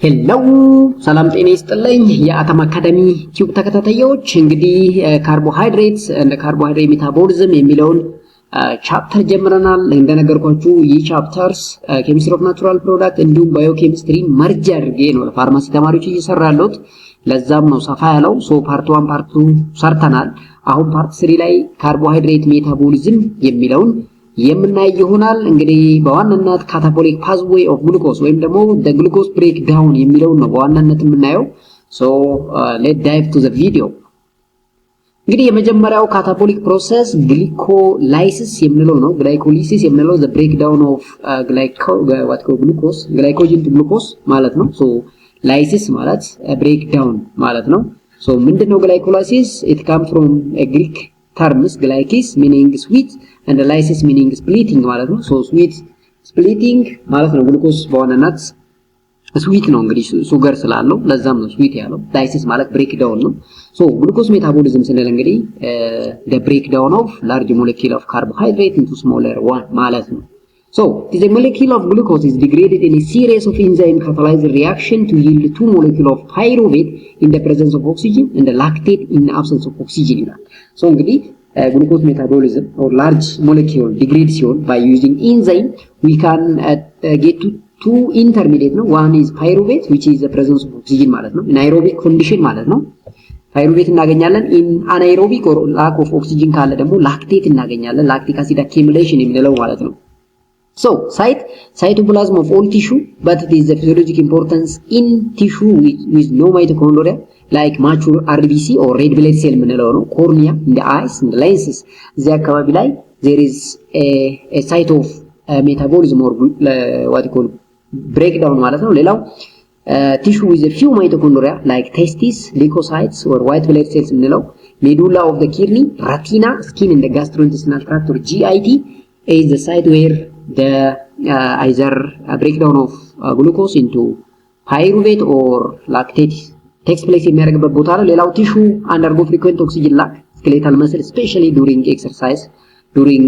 ሄሎ ሰላም ጤና ይስጥልኝ የአተም አካዳሚ ቲዩብ ተከታታዮች እንግዲህ ካርቦሃይድሬትስ እንደ ካርቦሃይድሬት ሜታቦሊዝም የሚለውን ቻፕተር ጀምረናል እንደነገርኳችሁ ይህ ቻፕተርስ ኬሚስትሪ ኦፍ ናቹራል ፕሮዳክት እንዲሁም ባዮኬሚስትሪ መርጅ አድርጌ ነው ለፋርማሲ ተማሪዎች እየሰራለሁት ለዛም ነው ሰፋ ያለው ሶ ፓርት 1 ፓርት 2 ሰርተናል አሁን ፓርት 3 ላይ ካርቦሃይድሬት ሜታቦሊዝም የሚለውን የምናይ ይሆናል እንግዲህ በዋናነት ካታቦሊክ ፓዝዌይ ኦፍ ግሉኮስ ወይም ደግሞ the glucose breakdown የሚለው ነው በዋናነት የምናየው so let's dive to the video እንግዲህ የመጀመሪያው ካታቦሊክ ፕሮሰስ ግሊኮላይሲስ የምንለው ነው ግላይኮሊሲስ የምንለው the breakdown of glucose glycogen to glucose ማለት ነው so lysis ማለት breakdown ማለት ነው so ምንድነው ግላይኮላይሲስ it comes from a Greek terms glycis meaning sweet and lysis meaning splitting ማለት ነው so sweet splitting ማለት ነው ግሉኮስ በዋናነት ስዊት ነው እንግዲህ ሱገር ስላለው ለዛም ነው ስዊት ያለው lysis ማለት breakdown ነው so glucose metabolism ስንል እንግዲህ the breakdown of large molecule of carbohydrate into smaller one ማለት ነው so the molecule of glucose is degraded in a series of enzyme catalyzed reaction to yield two molecule of pyruvate in the presence of oxygen and the lactate in the absence of oxygen ይላል so እንግዲህ glucose metabolism or large molecule degradation by using enzyme we can get to two intermediate no one is pyruvate which is the presence of oxygen ማለት ነው in aerobic condition ማለት ነው pyruvate እናገኛለን in anaerobic or lack of oxygen ካለ ደግሞ lactate እናገኛለን lactic acid accumulation የሚለው ማለት ነው so cytoplasm of all tissue but it is the physiologic importance in tissue with no mitochondria like mature RBC or red blood cell የምንለው ነው cornea in the eyes in the lenses እዚህ አካባቢ ላይ there is a site of metabolism or what you call breakdown ማለት ነው ሌላው tissue with a few mitochondria like testes leukocytes or white blood cells የምንለው medulla of the kidney retina skin in the gastrointestinal tract or GIT is the site where the either breakdown of glucose into pyruvate or lactate takes place የሚያደርግበት ቦታ ነው ሌላው tissue undergo frequent oxygen lack skeletal muscle especially during exercise during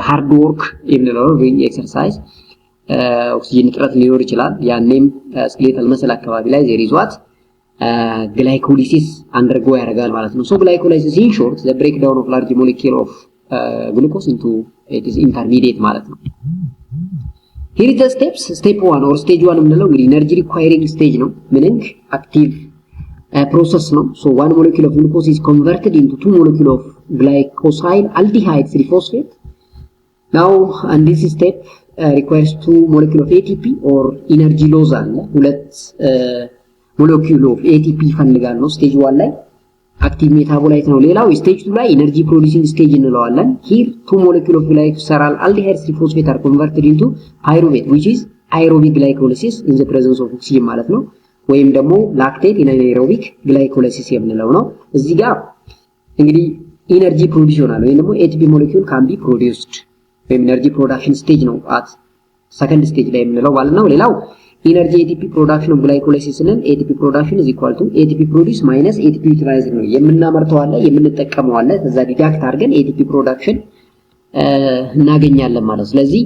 hard work during exercise oxygen እጥረት ሊኖር ይችላል ያኔም skeletal muscle አካባቢ ላይ there is what glycolysis undergo ያደርጋል ማለት ነው so glycolysis in short the breakdown of large molecule of glucose into it is intermediate ማለት ነው here is the steps step 1 or stage 1 የምንለው እንግዲህ energy requiring stage ነው meaning active process no so one molecule of glucose is converted into two molecule of glycosyl aldehyde 3-phosphate now and this step requires two molecule of ATP or energy loss አለ ሁለት molecule of ATP ይፈልጋል ነው stage 1 ላይ active metabolite ነው ሌላው stage 2 ላይ energy producing stage እንለዋለን here two molecule of glycosyl aldehyde 3-phosphate are converted into pyruvate which is aerobic glycolysis in the presence of oxygen ማለት ነው ወይም ደግሞ lactate in anaerobic glycolysis የምንለው ነው እዚህ ጋር እንግዲህ energy produce ይሆናል ወይም ደግሞ ATP molecule can be produced ወይም energy production stage ነው at second stage ላይ የምንለው ማለት ነው ሌላው energy ATP production of glycolysis and ATP production is equal to ATP produce minus ATP utilized ነው የምናመርተው አለ የምንጠቀመው አለ ከዛ ዲዳክት አድርገን ATP production እናገኛለን ማለት ስለዚህ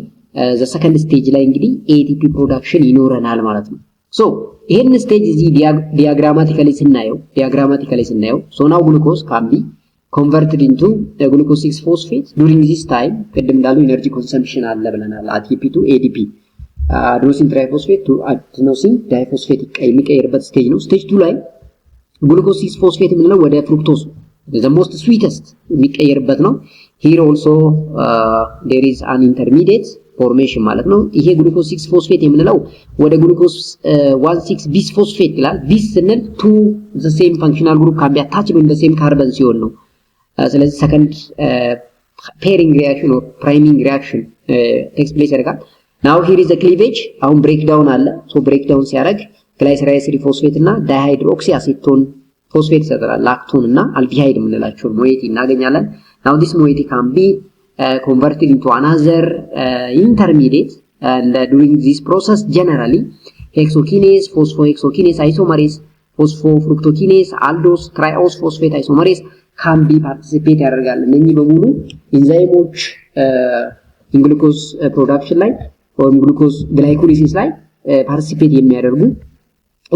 the second stage ላይ እንግዲህ ATP production ይኖረናል ማለት ነው so ይሄን ስቴጅ እዚህ diagrammatically ስናየው so now glucose can be converted into glucose 6-phosphate during this time ቅድም እንዳሉ energy consumption አለ ብለናል ATP to ADP adenosine triphosphate to adenosine diphosphate የሚቀየርበት ስቴጅ ነው ስቴጅ 2 ላይ glucose 6-phosphate የምንለው ወደ fructose the most sweetest የሚቀየርበት ነው here also there is an intermediate formation ማለት ነው ይሄ glucose 6-phosphate የምንለው ወደ glucose 1,6 bisphosphate ይላል bis ስንል to the same functional group can be attached with the same carbon ሲሆን ነው ስለዚህ second pairing reaction or priming reaction takes place ያደርጋል now here is the cleavage አሁን breakdown አለ so breakdown ሲያደርግ glycerol 3-phosphate እና dihydroxyacetone phosphate ይሰጣል lactone እና aldehyde የምንላቸው moiety እናገኛለን now this moiety can be converted into another intermediate and during this process generally hexokinase phosphohexokinase isomerase phosphofructokinase aldose triose phosphate isomerase can be participate ያደርጋል እነኚህ በሙሉ ኢንዛይሞች ግሉኮስ ፕሮዳክሽን ላይ ወይም ግሉኮስ ግላይኮሊሲስ ላይ participate የሚያደርጉ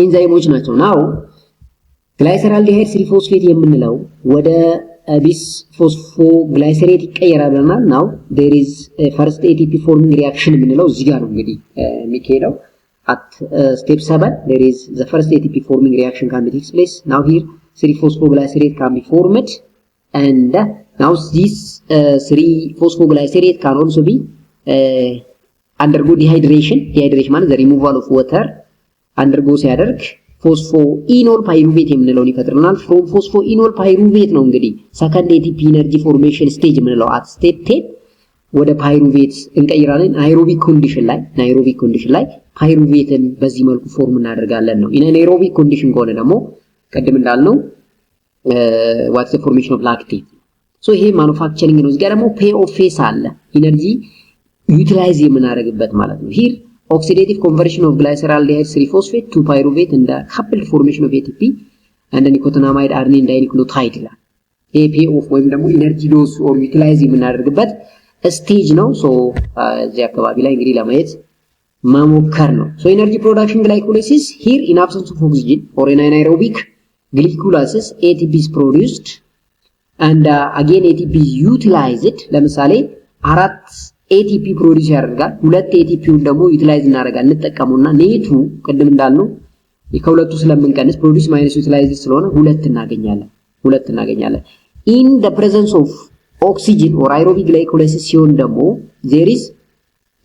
ኤንዛይሞች ናቸው። ናው ግላይሰራልዲሃይድ 3 ፎስፌት የምንለው ወደ ቢስ ፎስፎግላይሰሬት ይቀየራል ብለናል። ናው there is a first ATP forming reaction የምንለው እዚህ ጋር ነው እንግዲህ የሚካሄደው at step 7 there is the first ATP forming reaction can be takes place. Now here 3-phosphoglycerate can be formed and now this 3-phosphoglycerate can also be undergo dehydration ማለት the removal of water undergo ሲያደርግ ፎስፎኢኖል ፓይሩቬት የምንለውን ይፈጥርልናል። from ፎስፎኢኖል ፓይሩቬት ነው እንግዲህ second ATP energy formation stage የምንለው at step 10 ወደ ፓይሩቬት እንቀይራለን። ናይሮቢክ ኮንዲሽን ላይ ፓይሩቬትን በዚህ መልኩ ፎርም እናደርጋለን ነው። ኢንአናይሮቢክ ኮንዲሽን ከሆነ ደግሞ ቀደም እንዳልነው what's the formation of lactate so ይሄ ማኑፋክቸሪንግ ነው። እዚህ ጋር ደግሞ pay off phase አለ ኢነርጂ ዩቲላይዝ የምናደርግበት ማለት ነው። here oxidative conversion of glyceraldehyde 3-phosphate to pyruvate and the coupled formation of ATP and the nicotinamide adenine dinucleotide ይላል። ይሄ pay off ወይም ደግሞ ኢነርጂ ዶዝ or ዩቲላይዝ የምናደርግበት ስቴጅ ነው። ሶ እዚህ አካባቢ ላይ እንግዲህ ለማየት መሞከር ነው። ሶ ኢነርጂ ፕሮዳክሽን ግላይኮላይሲስ here in absence of oxygen or in anaerobic glycolysis ATP is produced and again ATP is utilized። ለምሳሌ 4 ATP ፕሮዲዩስ ያደርጋል። 2 ATPውን ደግሞ ዩቲላይዝ እናደርጋለን እንጠቀሙና ኔቱ ቅድም እንዳልነው ከሁለቱ ስለምንቀንስ ፕሮዲዩስ ማይነስ ዩቲላይዝ ስለሆነ 2 እናገኛለን። in the presence of oxygen or aerobic glycolysis ሲሆን ደግሞ there is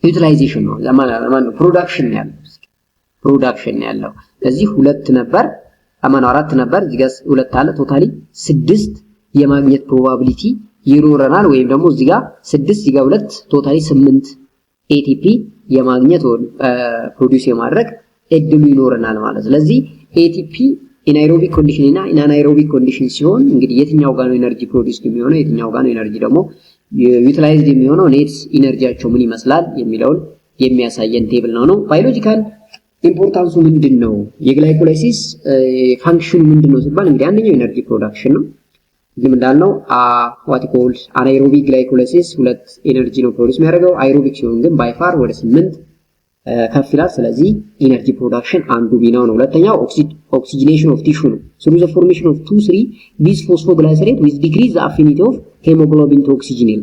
utilization ነው ለማን ፕሮዳክሽን ያለው ስለዚህ 2 ነበር 4 ነበር እዚህ ጋር 2 አለ ቶታሊ 6 የማግኘት ፕሮባቢሊቲ ይኖረናል። ወይም ደግሞ እዚህ ጋር 6 እዚህ ጋር 2 ቶታሊ 8 ATP የማግኘት ፕሮዲዩስ የማድረግ እድሉ ይኖረናል ማለት። ስለዚህ ATP ኢንአይሮቢክ ኮንዲሽን እና ኢንአናይሮቢክ ኮንዲሽን ሲሆን እንግዲህ የትኛው ጋር ነው ኤነርጂ ፕሮዲዩስ የሚሆነው የትኛው ጋር ነው ኤነርጂ ደግሞ ዩቲላይዝድ የሚሆነው ኔት ኢነርጂያቸው ምን ይመስላል የሚለውን የሚያሳየን ቴብል ነው። ባዮሎጂካል ኢምፖርታንሱ ምንድነው? የግላይኮላይሲስ ፋንክሽኑ ምንድነው ሲባል እንግዲህ አንደኛው ኤነርጂ ፕሮዳክሽን ነው። ዝም እንዳልነው what called anaerobic glycolysis 2 ኤነርጂ ነው ፕሮዲዩስ የሚያደርገው። አይሮቢክ ሲሆን ግን ባይ ፋር ወደ 8 ከፍ ይላል። ስለዚህ ኢነርጂ ፕሮዳክሽን አንዱ ቢናው ነው። ሁለተኛው oxygenation of tissue ነው through the formation of 2,3 bisphosphoglycerate with decrease the affinity of hemoglobin to oxygen።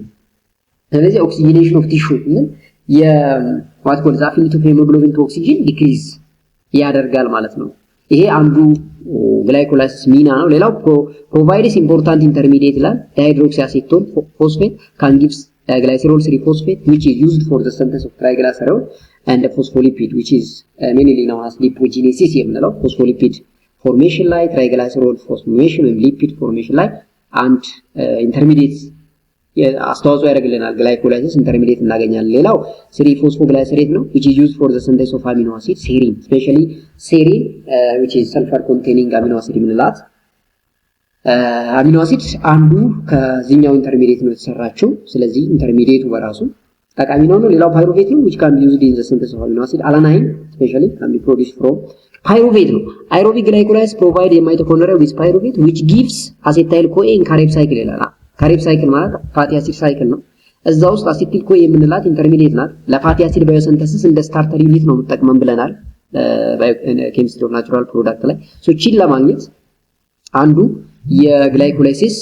ስለዚህ oxygenation of tissue what called the affinity of hemoglobin to oxygen decrease ያደርጋል ማለት ነው። ይሄ አንዱ ግላይኮላይሲስ ሚና ነው። ሌላው provides important intermediate ይላል dihydroxyacetone phosphate can give glycerol 3-phosphate which is used for the synthesis of triglycerol and phospholipid which is mainly known as lipogenesis የምንለው phospholipid formation ላይ triglycerol formation ወይም lipid formation ላይ and intermediate አስተዋጽኦ ያደርግልናል። ግላይኮላይሲስ ኢንተርሚዲየት እናገኛለን። ሌላው 3-phosphoglycerate ነው which is used for the synthesis of amino acid serine especially serine which is sulfur containing amino acid የምንላት አሚኖ አሲድ አንዱ ከዚህኛው ኢንተርሚዲየት ነው የተሰራቸው። ስለዚህ ኢንተርሚዲየቱ በራሱ ጠቃሚ ነው። ሌላው ፓይሩቬት ነው which can be used in the synthesis of amino acid alanine especially can be produced from pyruvate ነው። aerobic glycolysis provide a mitochondria with pyruvate which gives acetyl-CoA in Krebs cycle ይላል። Krebs cycle ማለት ፋቲ አሲድ ሳይክል ነው። እዛ ውስጥ አሲቲል-CoA የምንላት ኢንተርሚዲየት ናት። ለፋቲ አሲድ ባዮሲንተሲስ እንደ ስታርተር ዩኒት ነው የምትጠቅመን ብለናል ኬሚስትሪ ኦፍ ናቹራል ፕሮዳክት ላይ። ሶ ቺን ለማግኘት አንዱ የግላይኮላይሲስ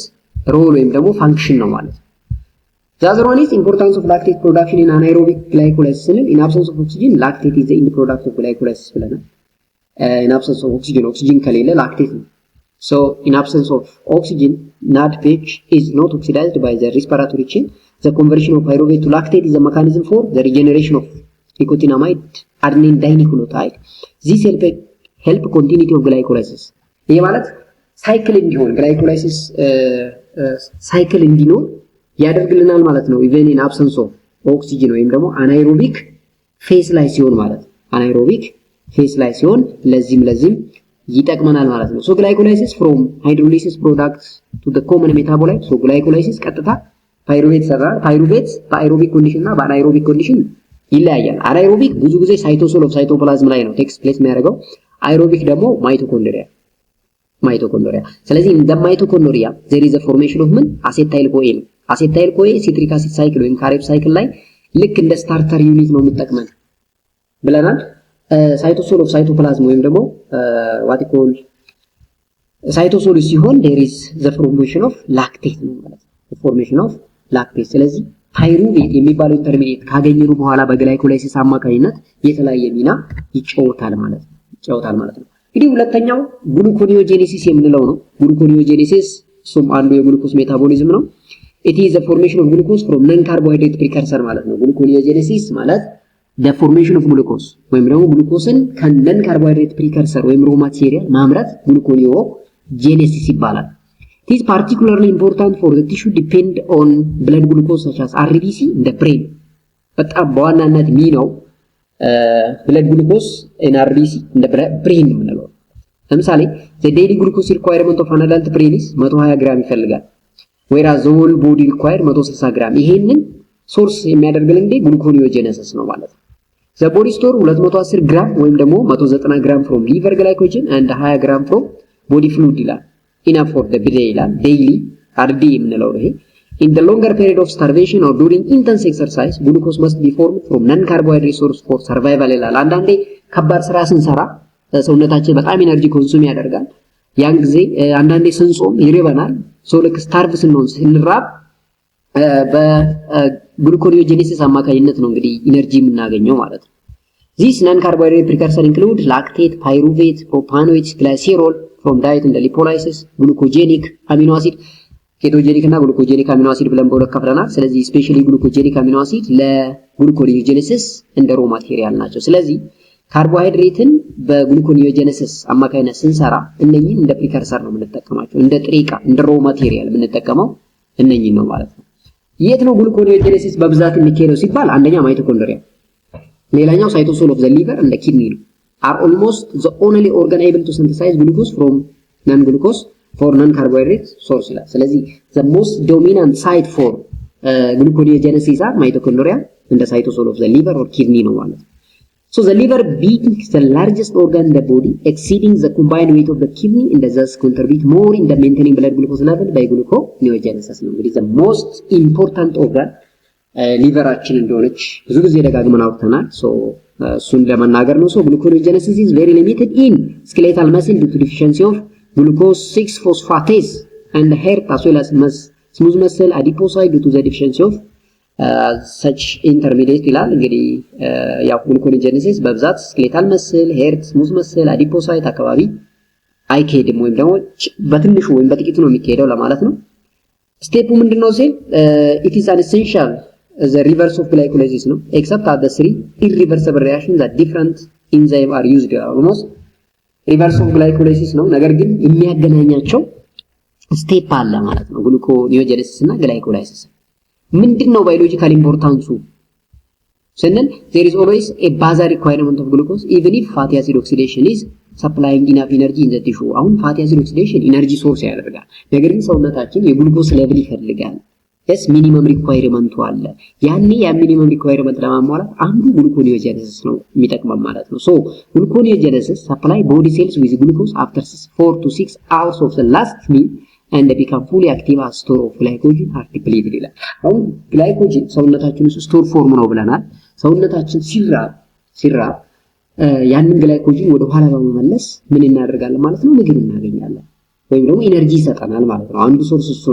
ሮል ወይም ደግሞ ፋንክሽን ነው ማለት ነው። The other one is importance of lactate production in anaerobic glycolysis ስንል in absence of oxygen lactate is the end product of glycolysis ብለናል። in absence of oxygen ከሌለ lactate ነው። So in absence of oxygen NADPH is not oxidized by the respiratory chain. The conversion of pyruvate to lactate is a mechanism for the regeneration of nicotinamide adenine dinucleotide. This help continuity of glycolysis. ይሄ ማለት ሳይክል እንዲሆን ግላይኮላይሲስ ሳይክል እንዲኖር ያደርግልናል ማለት ነው። even in absence of oxygen ወይም ደግሞ anaerobic phase ላይ ሲሆን ማለት anaerobic phase ላይ ሲሆን ለዚህም ይጠቅመናል ማለት ነው። so glycolysis from hydrolysis products to the common metabolite. so glycolysis ቀጥታ ፓይሩቬት ሰራል። ፓይሩቬት በአይሮቢክ ኮንዲሽን እና በአናይሮቢክ ኮንዲሽን ይለያያል። አናይሮቢክ ብዙ ጊዜ ሳይቶሶል ኦፍ ሳይቶፕላዝም ላይ ነው ቴክስ ፕሌስ የሚያደርገው። አይሮቢክ ደግሞ ማይቶኮንድሪያ። ስለዚህ እንደ ማይቶኮንድሪያ there is a formation of ምን አሴታይል-CoA ነው። አሴታይል-CoA ሲትሪክ አሲድ ሳይክል ወይም ካሬብ ሳይክል ላይ ልክ እንደ ስታርተር ዩኒት ነው የምትጠቅመን ብለናል። ሳይቶሶል ኦፍ ሳይቶፕላዝም ወይም ደግሞ what you call ሳይቶሶል ሲሆን there is the formation of lactate ነው ማለት ነው the formation of lactate ስለዚህ ፓይሩቬት የሚባለው ኢንተርሚዲየት ካገኘሩ በኋላ በግላይኮላይሲስ አማካኝነት የተለያየ ሚና ይጫወታል ማለት ነው እንግዲህ ሁለተኛው ግሉኮኒዮጄኔሲስ የምንለው ነው ግሉኮኒዮጄኔሲስ ሱም አንዱ የግሉኮስ ሜታቦሊዝም ነው it is the formation of glucose from non carbohydrate precursor ማለት ነው ግሉኮኒዮጄኔሲስ ማለት the formation of glucose ወይም ደግሞ ግሉኮስን ከነን ካርቦሃይድሬት ፕሪከርሰር ወይም ሮ ማቴሪያል ማምረት ግሉኮኒዮጄኔሲስ ይባላል it is particularly important for the tissue depend on blood glucose such as RBC in the brain በጣም በዋናነት ሚናው blood glucose in RBC in the brain ምንለው ለምሳሌ the daily glucose requirement of an adult brain is 120 ግራም ይፈልጋል whereas the whole body require 160 ግራም ይሄንን ሶርስ የሚያደርግልን እንደ ግሉኮኒዮጄኔሲስ ነው ማለት ነው the body store 210 ግራም ወይም ደግሞ 190 ግራም from liver glycogen and 20 ግራም from body fluid ይላል enough for the day ይላል daily RD የምንለው ነው ይሄ in the longer period of starvation or during intense exercise glucose must be formed from non carbohydrate source for survival ይላል አንዳንዴ ከባድ ስራ ስንሰራ ሰውነታችን በጣም ኤነርጂ ኮንሱም ያደርጋል ያን ጊዜ አንዳንዴ ስንጾም ይርበናል ሶ ልክ ስታርቭ ስንራብ በግሉኮኒዮጄኔሲስ አማካኝነት ነው እንግዲህ ኢነርጂ የምናገኘው ማለት ነው These non-carbohydrate precursors include lactate, pyruvate, propanoate, glycerol from diet and lipolysis, glucogenic amino acid, ketogenic እና glucogenic amino acid ብለን በሁለት ከፍለናል ስለዚህ ስፔሻሊ glucogenic amino acid ለግሉኮኒዮጄኔሲስ እንደ ሮ ማቴሪያል ናቸው ስለዚህ ካርቦሃይድሬትን በግሉኮኒዮጄኔሲስ አማካኝነት ስንሰራ እነኚህን እንደ ፕሪከርሰር ነው የምንጠቀማቸው እንደ ጥሬ ዕቃ እንደ ሮ ማቴሪያል የምንጠቀመው እነኚህን ነው ማለት ነው የት ነው ግሉኮኒዮጄኔሲስ በብዛት የሚካሄደው ሲባል አንደኛ ማይቶኮንድሪያ ሌላኛው ሳይቶሶል ኦፍ ዘ ሊቨር እንደ ኪድኒ ነው are almost the only organ able to synthesize glucose from non glucose for non carbohydrate source ይላል ስለዚህ the most dominant site for gluconeogenesis are mitochondria and the cytosol of the liver or kidney ነው ማለት ነው so the liver being the largest organ in the body exceeding the combined weight of the kidney and thus contribute more in the maintaining blood glucose level by gluconeogenesis ነው እንግዲህ the most important organ ሊቨራችን እንደሆነች ብዙ ጊዜ ደጋግመን አውርተናል so እሱን ለመናገር ነው so gluconeogenesis is very limited in skeletal muscle due to deficiency of glucose 6 phosphatase and heart as well as smooth muscle adipocyte due to the deficiency of such intermediate ይላል እንግዲህ ያው gluconeogenesis በብዛት skeletal muscle heart smooth muscle adipocyte አካባቢ አይካሄድም ወይም ደግሞ በትንሹ ወይም በጥቂቱ ነው የሚካሄደው ለማለት ነው ስቴፑ ምንድነው ሲል it is an essential the reverse of glycolysis no except at the three irreversible reactions that different enzyme are used almost reverse of glycolysis ነው ነገር ግን የሚያገናኛቸው ስቴፕ አለ ማለት ነው ግሉኮኒዮጄኔሲስ እና ግላይኮላይሲስ ምንድነው ባዮሎጂካል ኢምፖርታንሱ ስንል there is always a basal requirement of glucose even if fatty acid oxidation is supplying enough energy in the tissue አሁን fatty acid oxidation ኢነርጂ ሶርስ ያደርጋል ነገር ግን ሰውነታችን የግሉኮስ ሌቭል ይፈልጋል yes minimum requirement አለ ያኔ ያ minimum requirement ለማሟላት አንዱ ግሉኮኒዮጄኔሲስ ነው የሚጠቅመው ማለት ነው so gluconeogenesis supply body cells with glucose after 4 to 6 hours of the last meal and become fully active as store of glycogen are depleted ይላል አሁን ግላይኮጅን ሰውነታችን ውስጥ ስቶር ፎርም ነው ብለናል ሰውነታችን ሲራብ ያንን ግላይኮጅን ወደ ኋላ በመመለስ ምን እናደርጋለን ማለት ነው ምግብ እናገኛለን ወይም ደግሞ ኢነርጂ ይሰጠናል ማለት ነው አንዱ ሶርስ እሱ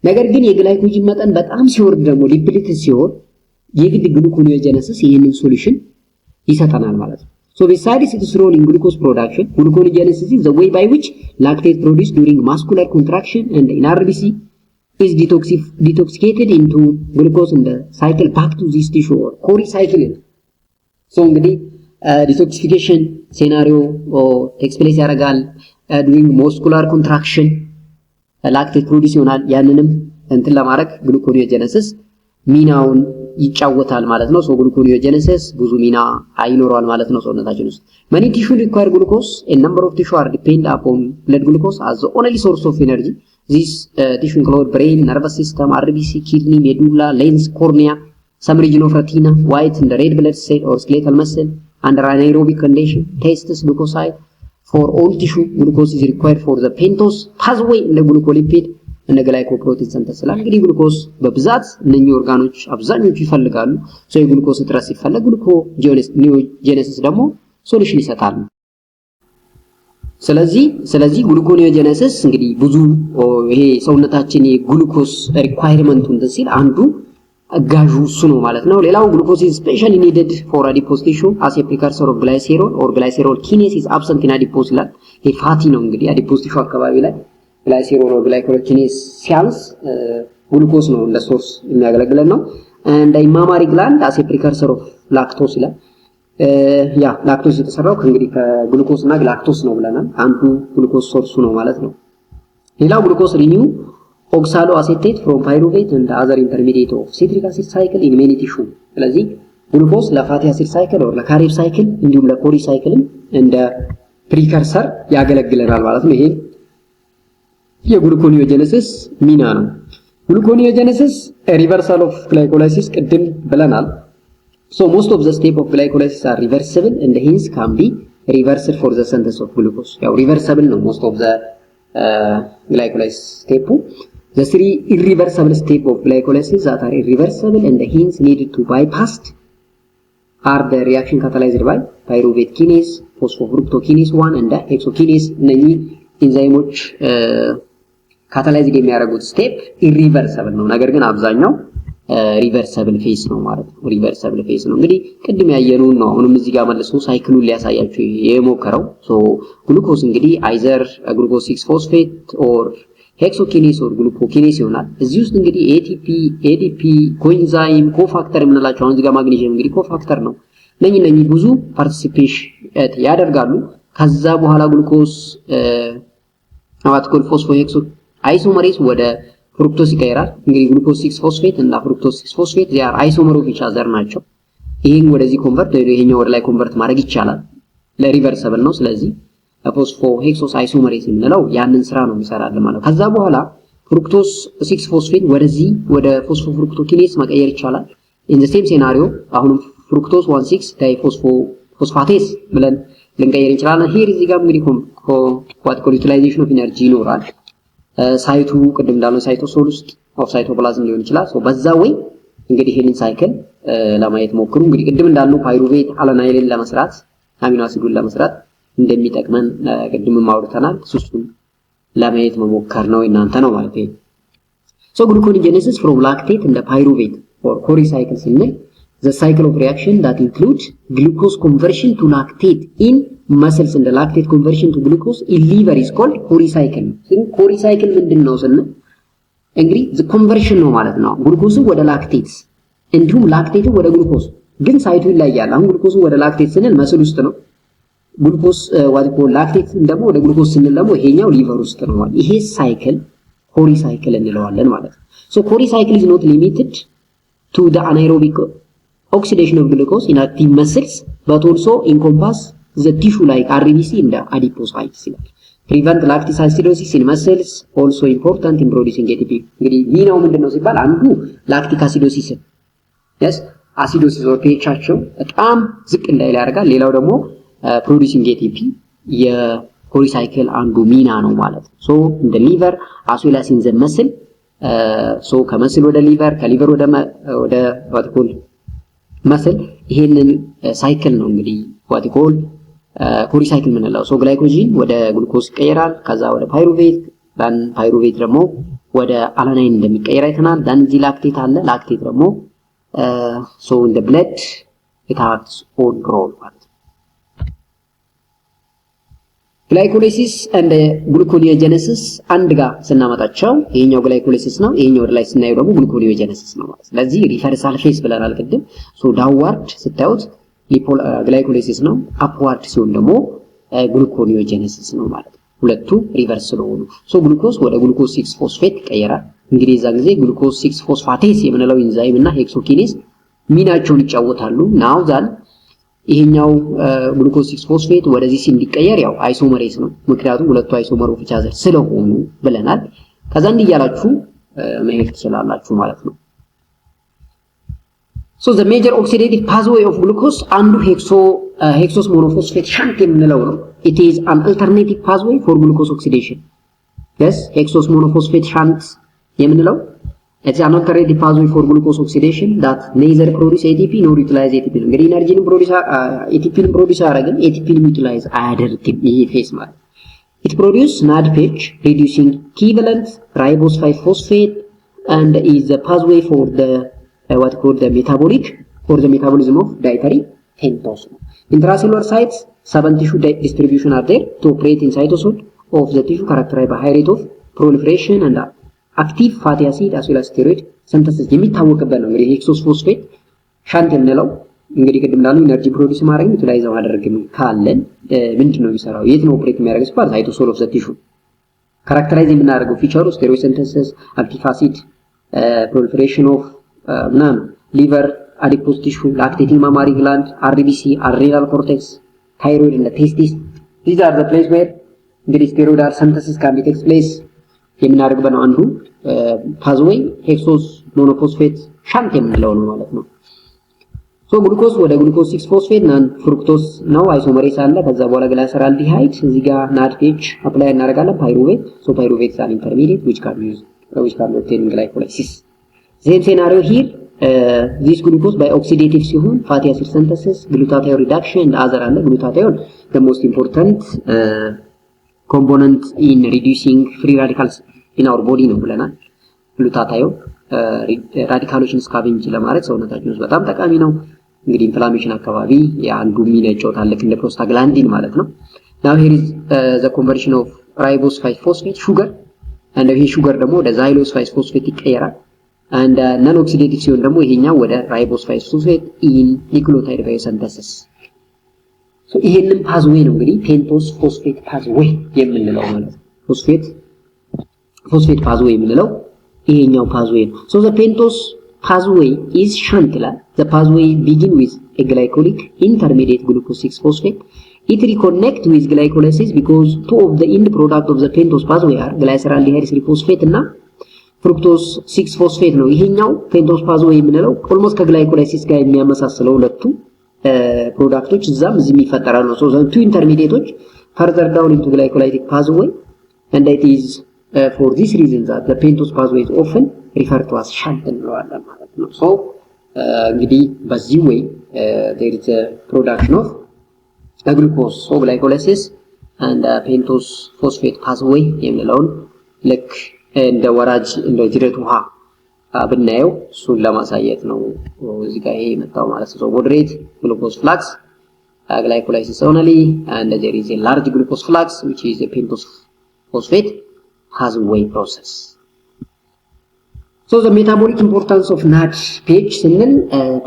ነገር ግን የግላይኮጅን መጠን በጣም ሲወርድ ደግሞ ዲፕሊትድ ሲሆን የግድ ግሉኮኒዮጄኔሲስ ይሄንን ሶሉሽን ይሰጠናል ማለት ነው so besides its role in glucose production gluconeogenesis is the way by which lactate produced during muscular contraction and in RBC is detoxificated into glucose in the cycle back to this tissue or Cori cycle so እንግዲህ detoxification scenario takes place ያደርጋል during muscular contraction ላክቴት ፕሮዲዩስ ይሆናል ያንንም እንትን ለማድረግ ግሉኮኒዮጄኔሲስ ሚናውን ይጫወታል ማለት ነው so gluconeogenesis ብዙ ሚና አይኖረዋል ማለት ነው ሰውነታችን ውስጥ many tissue require glucose a number of tissue are depend upon blood glucose as the only source of energy this tissue include brain nervous system RBC kidney medulla lens cornea some region of retina white and red blood cell or skeletal muscle under anaerobic condition testes leukocyte for all tissue glucose is required for the pentose pathway in the glucolipid and the glycoprotein synthesis እንግዲህ ግሉኮስ በብዛት እነኚህ ኦርጋኖች አብዛኞቹ ይፈልጋሉ so የግሉኮስ እጥረት ሲፈለግ ግሉኮኒዮጄኔሲስ ደግሞ ሶሉሽን ይሰጣል። ስለዚህ ግሉኮኒዮጀነሲስ እንግዲህ ብዙ ይሄ ሰውነታችን የግሉኮስ ሪኳየርመንት እንትን ሲል አንዱ አጋዡ እሱ ነው ማለት ነው። ሌላው ግሉኮስ is especially needed for adipose tissue as a precursor of glycerol or glycerol kinase is absent in adipose ይላል። ይሄ ፋቲ ነው እንግዲህ adipose tissue አካባቢ ላይ glycerol or glycerol kinase ሲያንስ ግሉኮስ ነው እንደ ሶርስ የሚያገለግለን ነው። and the mammary gland as a precursor of lactose ይላል። ያ ላክቶስ የተሰራው እንግዲህ ከግሉኮስ እና ላክቶስ ነው ብለናል። አንዱ ግሉኮስ ሶርሱ ነው ማለት ነው። ሌላው ግሉኮስ ሪኒው ኦክሳሎ አሴቴት ፍሮም ፓይሩቬት and other intermediate of citric acid cycle in many tissue። ስለዚህ ግሉኮስ ለፋቲ አሲድ ሳይክል or ለካሪብ ሳይክል እንዲሁም ለኮሪ ሳይክልም እንደ ፕሪከርሰር ያገለግለናል ማለት ነው። ይሄ የግሉኮኒዮጀነሲስ ሚና ነው። ግሉኮኒዮጀነሲስ ሪቨርሳል ኦፍ ግላይኮላይሲስ ቅድም ብለናል። So most of the steps of glycolysis are reversible and hence can be reversed for the synthesis of glucose. ያው reversible ነው most of the glycolysis step. The three irreversible steps of glycolysis that are irreversible and hence needed to bypassed are the reaction catalyzed by pyruvate kinase, phosphofructokinase 1 and hexokinase. እነኚህ ኢንዛይሞች ካታላይዝድ የሚያደርጉት ስቴፕ irreversible ነው። ነገር ግን አብዛኛው ሪቨርሰብል ፌስ ነው ማለት ነው። ሪቨርሰብል ፌስ ነው እንግዲህ ቅድም ያየነው ነው። አሁንም እዚህ ጋር መልሶ ሳይክሉን ሊያሳያችሁ የሞከረው ግሉኮስ እንግዲህ አይዘር ግሉኮስ 6 ፎስፌት ኦር ሄክሶኪኔስ ኦር ግሉኮኪኔስ ይሆናል። እዚህ ውስጥ እንግዲህ ኤቲፒ፣ ኤዲፒ፣ ኮኢንዛይም፣ ኮፋክተር የምንላቸው አሁን እዚህ ጋር ማግኔዥየም እንግዲህ ኮፋክተር ነው። እነኚህ ብዙ ፓርቲሲፔሽን ያደርጋሉ። ከዛ በኋላ ግሉኮስ አዋትኮል ፎስፎ ሄክሶ አይሶመሬስ ወደ ፍሩክቶስ ይቀየራል። እንግዲህ ግሉኮስ 6 ፎስፌት እና ፍሩክቶስ 6 ፎስፌት ዚያር አይሶመር ኦፍ ኢች አዘር ናቸው። ይሄን ወደዚህ ኮንቨርት ይሄኛው ወደ ላይ ኮንቨርት ማድረግ ይቻላል። ለሪቨርሰብል ነው። ስለዚህ ፎስፎ ሄክሶስ አይሶመሬስ የምንለው ያንን ስራ ነው የሚሰራልን ማለት ነው። ከዛ በኋላ ፍሩክቶስ 6 ፎስፌት ወደዚህ ወደ ፎስፎ ፍሩክቶኪኔስ መቀየር ይቻላል። ኢን ዘ ሴም ሴናሪዮ አሁንም ፍሩክቶስ 16 ዳይ ፎስፋቴስ ብለን ልንቀየር እንችላለን። ሄር እዚህ ጋር እንግዲህ ኮአቲኮል ዩቲላይዜሽን ኦፍ ኢነርጂ ይኖራል። ሳይቱ ቅድም እንዳለው ሳይቶሶል ውስጥ ኦፍ ሳይቶፕላዝም ሊሆን ይችላል። በዛ ወይ እንግዲህ ይሄንን ሳይክል ለማየት ሞክሩ። እንግዲህ ቅድም እንዳለው ፓይሩቬት አላናይልን ለመስራት አሚኖ አሲዱን ለመስራት እንደሚጠቅመን ቅድምም አውርተናል። እሱን ለማየት መሞከር ነው እናንተ ነው ማለት ነው። ግሉኮኒዮጀነሲስ ፍሮም ላክቴት እንደ ፓይሩቬት ኦር ኮሪ ሳይክል ስንል the cycle of reaction that includes glucose conversion to lactate in muscles and the lactate conversion to glucose in liver is called ኮሪ ሳይክል። ኮሪ ሳይክል ምንድነው ስንል እንግዲህ the conversion ነው ማለት ነው። ግሉኮስ ወደ ላክቴት እንዲሁም ላክቴት ወደ ግሉኮስ ግን ሳይቱ ይለያል። አሁን ግሉኮስ ወደ ላክቴት ስንል መስል ውስጥ ነው። ግሉኮስ ወደ ላክቴት ደግሞ ወደ ግሉኮስ ስንል ደግሞ ይሄኛው ሊቨር ውስጥ ነው ማለት። ይሄ ሳይክል ኮሪ ሳይክል እንለዋለን ማለት ነው። so ኮሪ ሳይክል is not limited to the anaerobic oxidation of glucose in active muscles but also encompass the tissue like RBC in the adipocytes. prevent lactic acidosis in muscles also important in producing ATP. እንግዲህ ሚናው ምንድነው ሲባል አንዱ ላክቲክ አሲዶሲስ yes አሲዶሲስ or pHቸው በጣም ዝቅ እንዳይል ያደርጋል። ሌላው ደግሞ producing ATP የኮሪ ሳይክል አንዱ ሚና ነው ማለት ነው። so in the liver as well as in the muscle so ከመስል ወደ ሊቨር ከሊቨር ወደ ዋትኮል መስል ይሄንን ሳይክል ነው እንግዲህ ዋትኮል ኮሪ ሳይክል የምንለው። ሶ ግላይኮጂን ወደ ግሉኮስ ይቀየራል። ከዛ ወደ ፓይሩቬት ዳን ፓይሩቬት ደግሞ ወደ አላናይን እንደሚቀየር አይተናል። ዳን ዚ ላክቴት አለ። ላክቴት ደግሞ ሶ ኢን ዘ ብለድ ኢት ሃዝ ኦን ሮል ማለት ግላይኮላይሲስ ኤንድ ግሉኮኒዮጀነሲስ አንድ ጋር ስናመጣቸው ይሄኛው ግላይኮላይሲስ ነው። ይሄኛው ወደ ላይ ስናየው ደግሞ ግሉኮኒዮጀነሲስ ነው ማለት። ስለዚህ ሪቨርሳል ፌስ ብለናል ቅድም። ሶ ዳውንዋርድ ስታዩት ግላይኮላይሲስ ነው። አፕዋርድ ሲሆን ደግሞ ግሉኮኒዮጀነሲስ ነው ማለት ነው። ሁለቱ ሪቨርስ ስለሆኑ ሶ ግሉኮስ ወደ ግሉኮስ 6 ፎስፌት ይቀየራል። እንግዲህ እዛ ጊዜ ግሉኮስ 6 ፎስፋቴስ የምንለው ኢንዛይም እና ሄክሶኪኔስ ሚናቸውን ይጫወታሉ። ናው ዛን ይሄኛው ግሉኮስ 6 ፎስፌት ወደዚህ እንዲቀየር ያው አይሶመሬስ ነው። ምክንያቱም ሁለቱ አይሶመር ኦፍ ኢች አዘር ስለሆኑ ብለናል። ከዛ እንዲያላችሁ መሄድ ትችላላችሁ ማለት ነው። so the major oxidative pathway of glucose አንዱ hexose monophosphate shunt የምንለው ነው። it is an alternative pathway for glucose oxidation yes hexose monophosphate shunt የምንለው It's an alternative pathway for glucose oxidation that neither produce ATP nor utilize ATP. እንግዲህ ኢነርጂን ፕሮዲዩስ ATPን ፕሮዲዩስ አያደርግም ATPን ዩቲላይዝ አያደርግም ይሄ ፌስ ማለት it produce NADPH reducing equivalent ribose 5 phosphate and is the pathway for the what called the metabolic or the metabolism of dietary pentose. Intracellular sites 7 tissue distribution are there to operate in cytosol of the tissue characterized by high rate of proliferation and active fatty acid as well as steroid synthesis የሚታወቅበት ነው። እንግዲህ ሄክሶስ ፎስፌት ሻንት የምንለው እንግዲህ ቅድም እንዳሉ ኢነርጂ ፕሮዲዩስ ማድረግ ዩቲላይዝ ማድረግም ካለን ምንድነው የሚሰራው የት ነው ኦፕሬት የሚያደርገው ሲባል ሳይቶሶል ኦፍ ዘ ቲሹ ካራክተራይዝ የምናደርገው ፊቸሩ ስቴሮይድ ሲንተሲስ አክቲቭ አሲድ ፕሮሊፌሬሽን ኦፍ ምናምን ሊቨር አዲፖስ ቲሹ ላክቴቲንግ ማማሪ ግላንድ አርቢሲ አድሬናል ኮርቴክስ ታይሮይድ እና ቴስቲስ these are the place where እንግዲህ ስቴሮይድ ሲንተሲስ can be takes place የምናደርግበት ነው አንዱ ፓዝዌይ ሄክሶስ ሞኖፎስፌት ሻንት የምንለው ነው ማለት ነው። ሶ ግሉኮስ ወደ ግሉኮስ 6 ፎስፌት ናን ፍሩክቶስ ነው አይሶመሬስ አለ ከዛ በኋላ ግላይሰራልዲሃይድ እዚህ ጋር NADPH አፕላይ እናደርጋለን ፓይሩቬት ሶ ፓይሩቬት is an intermediate which can obtain glycolysis. same scenario here this glucose by oxidative ሲሆን fatty acid synthesis glutathione reduction and other አለ glutathione the most important component in reducing free radicals in our body ነው ብለናል glutathione ራዲካሎችን ስካቬንጅ ለማድረግ ሰውነታችን ውስጥ በጣም ጠቃሚ ነው እንግዲህ ኢንፍላሜሽን አካባቢ ያንዱ ሚነጨው ታለክ እንደ ፕሮስታግላንዲን ማለት ነው now here is the conversion of ribose 5 phosphate sugar and ይሄ sugar ደግሞ ወደ xylose 5 phosphate ይቀየራል and non oxidative ሲሆን ደግሞ ይሄኛው ወደ ribose 5 phosphate in nucleotide biosynthesis so ይሄንን ፓዝዌይ ነው እንግዲህ ፔንቶስ ፎስፌት ፓዝዌይ የምንለው ማለት ነው ፎስፌት ፓዝዌይ የምንለው ይሄኛው ፓዝዌይ ነው so the pentose pathway is shunt the pathway begin with a glycolic intermediate glucose 6 phosphate it reconnect with glycolysis because two of the end product of the pentose pathway are glyceraldehyde 3 phosphate እና fructose 6 phosphate ነው ይሄኛው pentose pathway የምንለው almost ከግላይኮላይሲስ ጋር የሚያመሳስለው ሁለቱ ፕሮዳክቶች እዛም እዚህም ይፈጠራሉ so the two intermediates further down into glycolytic pathway and it is for this reason that the pentose pathway is often referred to as shunt እንለዋለን ማለት ነው so እንግዲህ በዚህ way there is a production of glucose so glycolysis and pentose phosphate pathway የምንለውን ልክ እንደ ወራጅ እንደ ጅረት ውሃ ብናየው እሱን ለማሳየት ነው እዚህ ጋር ይሄ መጣው ማለት ነው moderate glucose flux glycolysis only and there is a large glucose flux which is a pentose phosphate pathway process so the metabolic importance of NADPH ስንል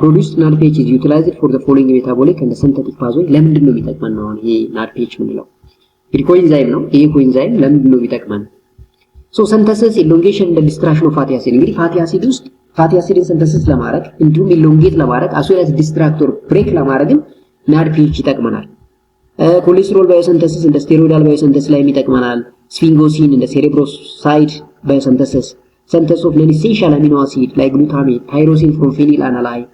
produced NADPH is utilized for the following metabolic and synthetic pathway ለምንድን ነው የሚጠቅመን ነው ይሄ NADPH ምንለው እንግዲህ ኮኢንዛይም ነው ይሄ ኮኢንዛይም ለምንድን ነው የሚጠቅመን so synthesis elongation and destruction of fatty acid እንግዲህ fatty acid ውስጥ fatty acid synthesis ለማድረግ እንዲሁም elongate ለማድረግ as well as distractor break ለማድረግም NADPH ይጠቅመናል ኮሌስትሮል ባዮሲንተሲስ እንደ ስቴሮይዳል ባዮሲንተሲስ ላይ ይጠቅመናል ስፊንጎሲን እንደ ሴሬብሮሳይድ ባዮሲንተሲስ synthesis of non-essential amino acid like glutamate tyrosine from phenylalanine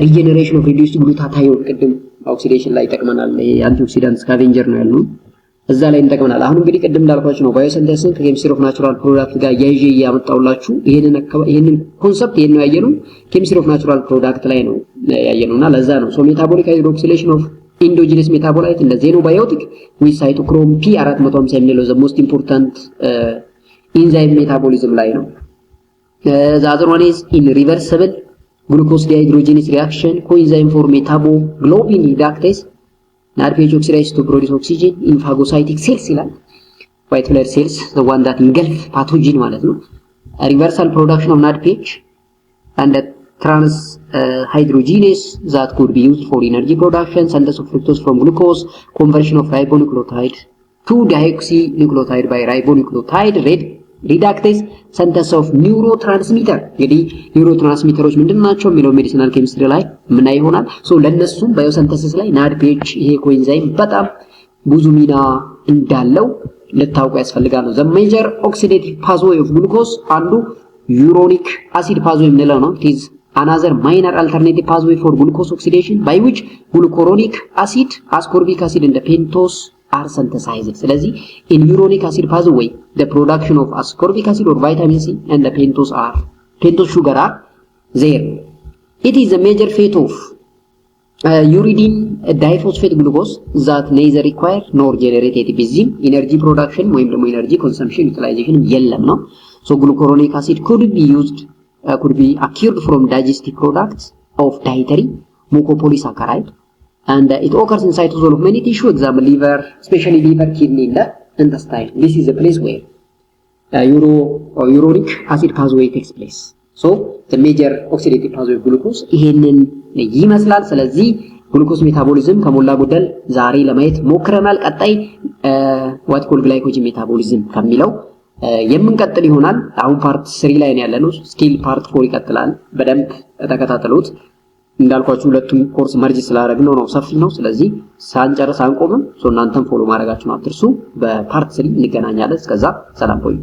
regeneration of reduced glutathione ቅድም oxidation ላይ ይጠቅመናል አንቲኦክሲዳንት ስካቬንጀር ነው ያልነው እዛ ላይ እንጠቅመናል አሁን እንግዲህ ቅድም እንዳልኳችሁ ነው ባዮሲንተሲስ ከኬሚስትሪ ኦፍ ናቹራል ፕሮዳክት ጋር ያይዤ ያመጣውላችሁ ይሄንን ኮንሰፕት ይሄን ነው ያየነው ኬሚስትሪ ኦፍ ናቹራል ፕሮዳክት ላይ ነው ያየነውና ለዛ ነው ሶ ሜታቦሊክ ሃይድሮክሲሌሽን ኦፍ endogenous metabolite እንደ xenobiotic with cytochrome P450 የሚለው the most important enzyme metabolism ላይ ነው the other one is in reversible glucose dehydrogenase reaction coenzyme for metaboglobin reductase NADPH oxidizes to produce oxygen in phagocytic cells ይላል white blood cells the one that engulf pathogen ማለት ነው a reversal production of NADPH and a trans hydrogenase that could be used for energy production synthesis of fructose from glucose conversion of ribonucleotide to deoxynucleotide by ribonucleotide reductase synthesis of neurotransmitter እንግዲህ ኒውሮትራንስሚተሮች ምንድናቸው የሚለው ሜዲሲናል ኬሚስትሪ ላይ ምን ይሆናል ሶ ለነሱም ባዮሲንተሲስ ላይ NADPH ይሄ ኮኢንዛይም በጣም ብዙ ሚና እንዳለው ልታውቁ ያስፈልጋል ነው the major oxidative pathway of glucose አንዱ uronic acid pathway የምንለው ነው it is another minor alternative pathway for glucose oxidation by which glucuronic acid ascorbic acid and pentose are synthesized ስለዚህ in uronic acid pathway the production of ascorbic acid or vitamin C and the pentose sugar are there. It is a major fate of uridine diphosphate glucose that neither require nor generate ATP energy production ወይም ደግሞ energy consumption utilization የለም ነው. So glucuronic acid could be acquired from digestive products of dietary mucopolysaccharide and it occurs in cytosol of many tissue, example liver, especially liver, kidney and the intestine. This is the place where uronic acid pathway takes place. So the major oxidative pathway of glucose ይሄንን ይመስላል። ስለዚህ ግሉኮስ ሜታቦሊዝም ከሞላ ጎደል ዛሬ ለማየት ሞክረናል። ቀጣይ what called glycogen metabolism ከሚለው የምንቀጥል ይሆናል። አሁን ፓርት 3 ላይ ነው ያለነው። ስቲል ፓርት 4 ይቀጥላል። በደንብ ተከታተሉት። እንዳልኳችሁ ሁለቱም ኮርስ መርጅ ስላደረግነው ነው ሰፊ ነው። ስለዚህ ሳንጨርስ አንቆምም። እናንተም ፎሎ ማድረጋችሁን አትርሱ። በፓርት 3 እንገናኛለን። እስከዛ ሰላም ቆዩ።